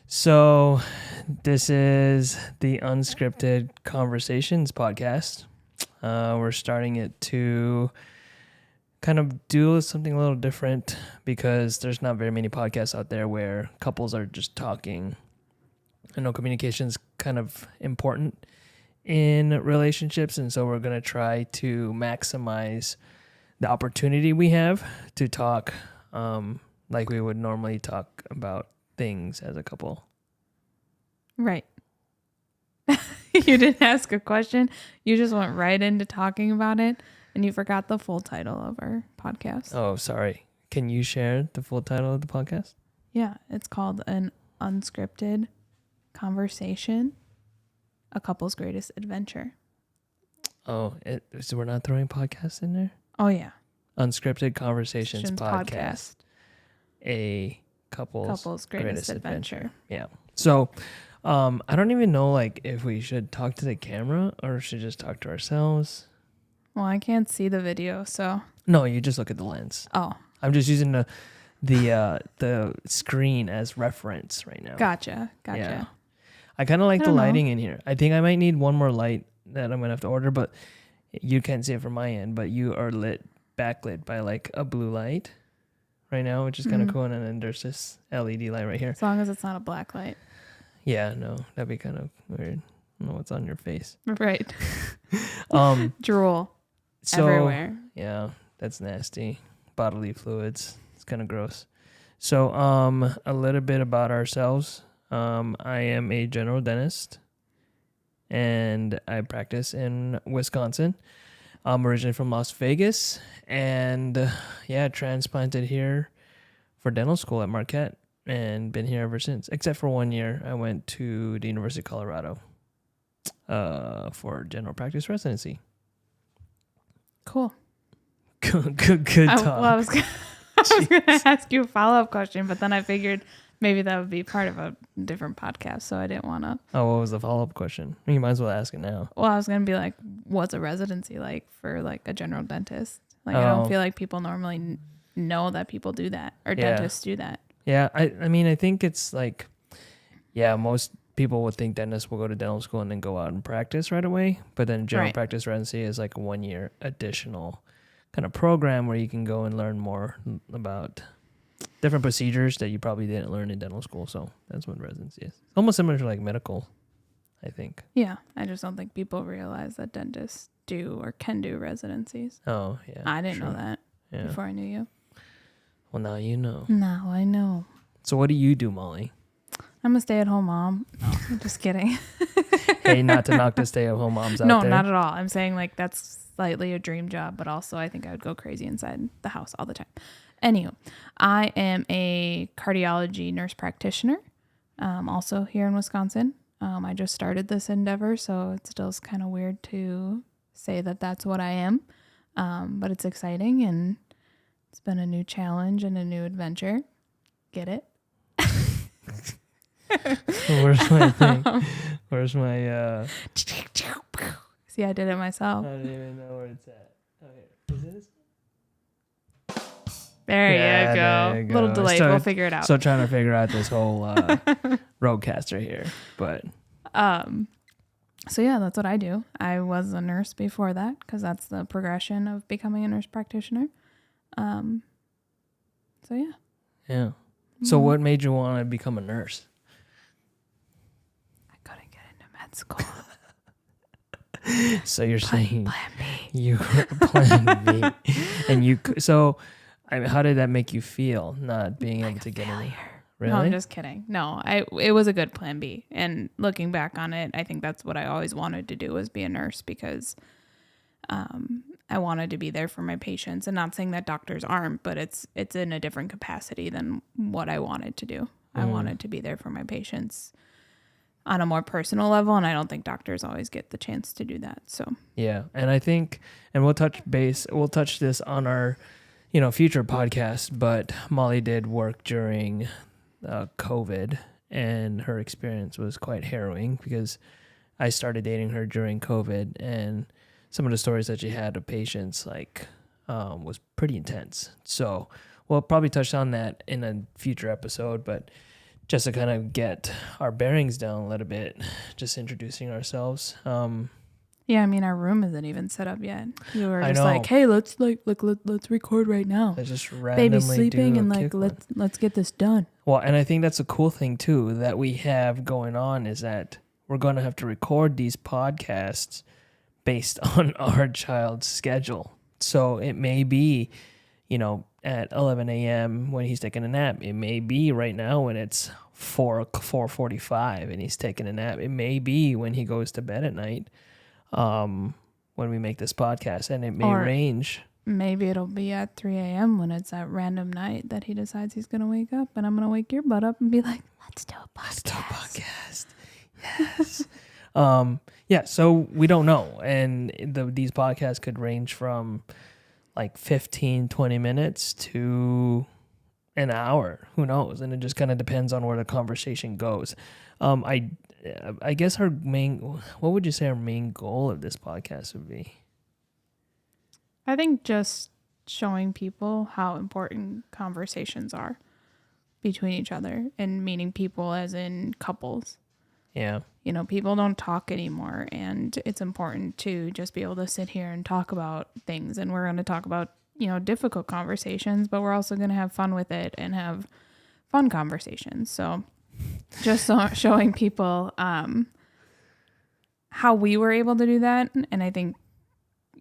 So, this is the Unscripted Conversations Podcast. We're starting it to kind of do something a little different because there's not very many podcasts out there where couples are just talking. I know communication is kind of important in relationships, and so we're going to try to maximize the opportunity we have to talk like we would normally talk about things as a couple. Right. You didn't ask a question. You just went right into talking about it, and you forgot the full title of our podcast. Oh, sorry. Can you share the full title of the podcast? Yeah, it's called An Unscripted Conversation, A Couple's Greatest Adventure. Oh, so we're not throwing podcasts in there? Oh, yeah. Unscripted Conversations Podcast. A couple's greatest adventure. Yeah. So, I don't even know if we should talk to the camera or should just talk to ourselves. Well, I can't see the video, so. No, you just look at the lens. Oh. I'm just using the screen as reference right now. Gotcha. Yeah. I kind of like the lighting in here. I think I might need one more light that I'm gonna have to order, but you can't see it from my end. But you are backlit by a blue light right now, which is kind of cool. And then there's this LED light right here. As long as it's not a black light. Yeah, no, that'd be kind of weird. I don't know what's on your face. Right. Drool everywhere. Yeah, that's nasty. Bodily fluids. It's kind of gross. So, a little bit about ourselves. I am a general dentist, and I practice in Wisconsin. I'm originally from Las Vegas, and transplanted here for dental school at Marquette, and been here ever since. Except for 1 year, I went to the University of Colorado for general practice residency. Cool. Good talk. I was going to ask you a follow-up question, but then I figured maybe that would be part of a different podcast, so I didn't want to. Oh, what was the follow-up question? You might as well ask it now. Well, I was going to be like, what's a residency like for a general dentist? I don't feel like people normally know that people do that, or dentists do that. Yeah, I mean, I think it's most people would think dentists will go to dental school and then go out and practice right away. But then general practice residency is a 1 year additional kind of program where you can go and learn more about different procedures that you probably didn't learn in dental school. So that's what residency is. Almost similar to medical, I think. Yeah, I just don't think people realize that dentists do or can do residencies. Oh, yeah. I didn't know that before I knew you. Well, now you know. Now I know. So what do you do, Molly? I'm a stay-at-home mom. No, I'm just kidding. Hey, not to knock the stay-at-home moms out there. No, not at all. I'm saying that's slightly a dream job, but also I think I would go crazy inside the house all the time. Anywho, I am a cardiology nurse practitioner, also here in Wisconsin. I just started this endeavor, so it still is kind of weird to say that that's what I am, but it's exciting, and it's been a new challenge and a new adventure. Get it? Where's my thing? Where's my... See, I did it myself. I don't even know where it's at. Okay, is it this? There you go. Little delayed. We'll figure it out. So trying to figure out this whole roadcaster here, but so yeah, that's what I do. I was a nurse before that because that's the progression of becoming a nurse practitioner. So yeah. Yeah. So what made you want to become a nurse? I couldn't get into med school. So you're saying Plan B. You were Plan B, and you. So, how did that make you feel? Not being able to get in? Really? No, I'm just kidding. No, it was a good Plan B. And looking back on it, I think that's what I always wanted to do was be a nurse because, I wanted to be there for my patients. And not saying that doctors aren't, but it's in a different capacity than what I wanted to do. I wanted to be there for my patients on a more personal level, and I don't think doctors always get the chance to do that. So yeah, and I think, and we'll touch this on our, future podcast. But Molly did work during COVID, and her experience was quite harrowing because I started dating her during COVID, and some of the stories that she had of patients was pretty intense. So we'll probably touch on that in a future episode, but just to kind of get our bearings down a little bit, just introducing ourselves. Yeah, I mean, our room isn't even set up yet. You were I just know. like, hey, let's record right now. Let's just randomly Baby's sleeping, do a and like kick one. let's get this done. Well, and I think that's a cool thing too that we have going on is that we're going to have to record these podcasts based on our child's schedule. So it may be, at 11 a.m. when he's taking a nap. It may be right now when it's 4:45 and he's taking a nap. It may be when he goes to bed at night, when we make this podcast, and it may range. Maybe it'll be at 3 a.m. when it's that random night that he decides he's going to wake up, and I'm going to wake your butt up and be like, let's do a podcast. Yes. Yeah, so we don't know. And these podcasts could range from like 15, 20 minutes to an hour. Who knows? And it just kind of depends on where the conversation goes. I guess what would you say our main goal of this podcast would be? I think just showing people how important conversations are between each other, and meaning people as in couples. Yeah. People don't talk anymore, and it's important to just be able to sit here and talk about things. And we're going to talk about, difficult conversations, but we're also going to have fun with it and have fun conversations. So just showing people how we were able to do that. And I think,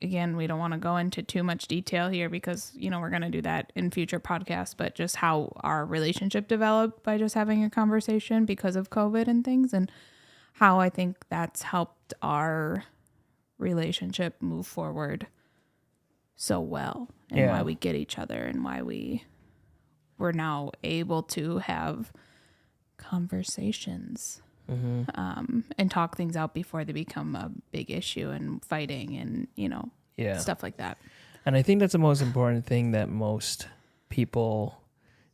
again, we don't want to go into too much detail here because, we're going to do that in future podcasts, but just how our relationship developed by just having a conversation because of COVID and things, and how I think that's helped our relationship move forward so well, and why we get each other, and why we're now able to have conversations. Mm-hmm. And talk things out before they become a big issue and fighting and, stuff like that. And I think that's the most important thing that most people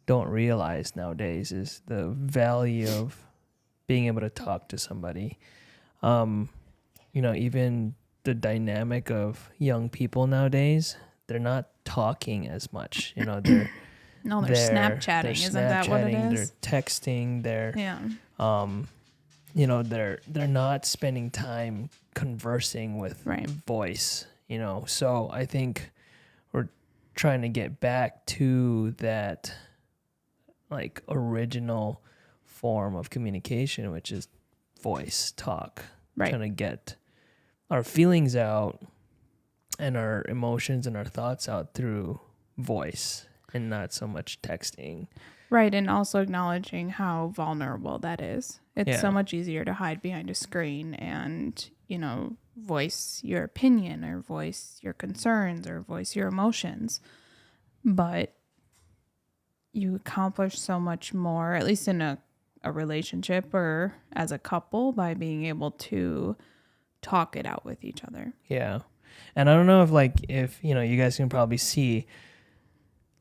don't realize nowadays is the value of being able to talk to somebody. Even the dynamic of young people nowadays, they're not talking as much. They're Snapchatting. Isn't that what it is? They're texting. They're not spending time conversing with voice, So I think we're trying to get back to that like original form of communication, which is voice talk. Right. Trying to get our feelings out and our emotions and our thoughts out through voice and not so much texting. Right, and also acknowledging how vulnerable that is. It's so much easier to hide behind a screen and, voice your opinion or voice your concerns or voice your emotions. But you accomplish so much more, at least in a relationship or as a couple, by being able to talk it out with each other. Yeah. And I don't know if you guys can probably see,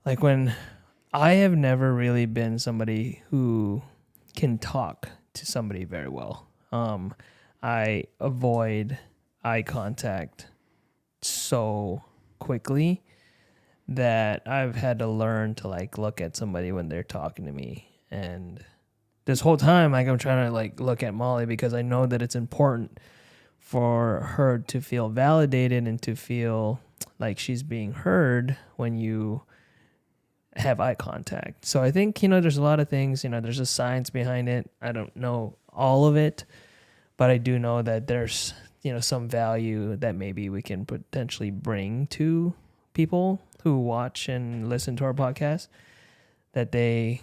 like, when I have never really been somebody who can talk to somebody very well. I avoid eye contact so quickly that I've had to learn to look at somebody when they're talking to me. And this whole time, I'm trying to look at Molly because I know that it's important for her to feel validated and to feel like she's being heard when you have eye contact. So I think, there's a lot of things, there's a science behind it. I don't know all of it, but I do know that there's, some value that maybe we can potentially bring to people who watch and listen to our podcast, that they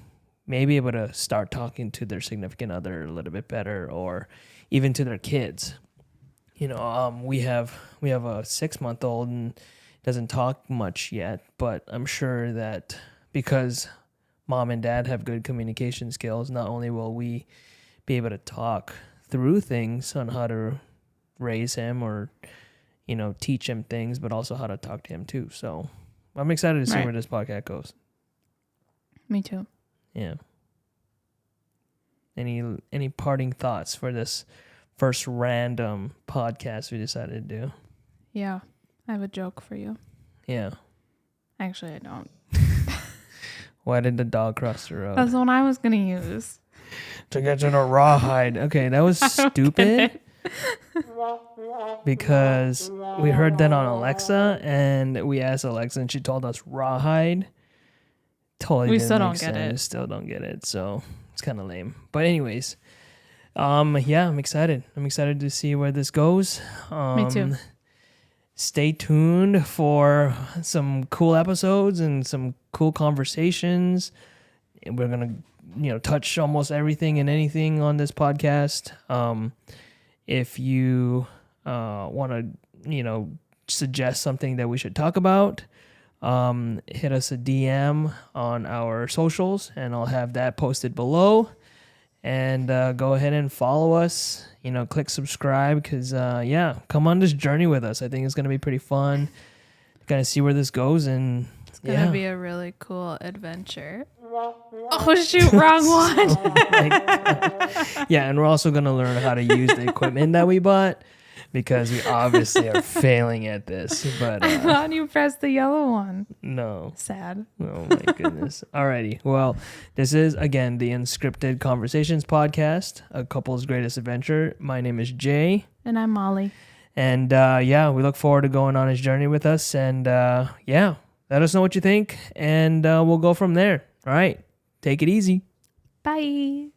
may be able to start talking to their significant other a little bit better, or even to their kids. We have a 6-month-old and doesn't talk much yet, but I'm sure that because mom and dad have good communication skills, not only will we be able to talk through things on how to raise him or, teach him things, but also how to talk to him too. So I'm excited to see where this podcast goes. Me too. Yeah. Any parting thoughts for this first random podcast we decided to do? Yeah. I have a joke for you. Yeah. Actually, I don't. Why did the dog cross the road? That's the one I was going to use. to get to the rawhide. Okay, that was stupid. Because we heard that on Alexa, and we asked Alexa, and she told us rawhide. Totally We didn't still make don't get sense. it. Still don't get it. So it's kind of lame. But anyways, yeah, I'm excited. I'm excited to see where this goes. Me too. Stay tuned for some cool episodes and some cool conversations. We're gonna, touch almost everything and anything on this podcast. If you want to, suggest something that we should talk about, hit us a DM on our socials, and I'll have that posted below. And go ahead and follow us. Click subscribe because, come on this journey with us. I think it's going to be pretty fun. Kind of see where this goes. And It's going to be a really cool adventure. Oh, shoot, wrong one. And we're also going to learn how to use the equipment that we bought because we obviously are failing at this. But I thought you pressed the yellow one. No. Sad. Oh, my goodness. Alrighty. Well, this is, again, the Unscripted Conversations Podcast, a couple's greatest adventure. My name is Jay. And I'm Molly. And, we look forward to going on his journey with us. And, let us know what you think, and we'll go from there. All right. Take it easy. Bye.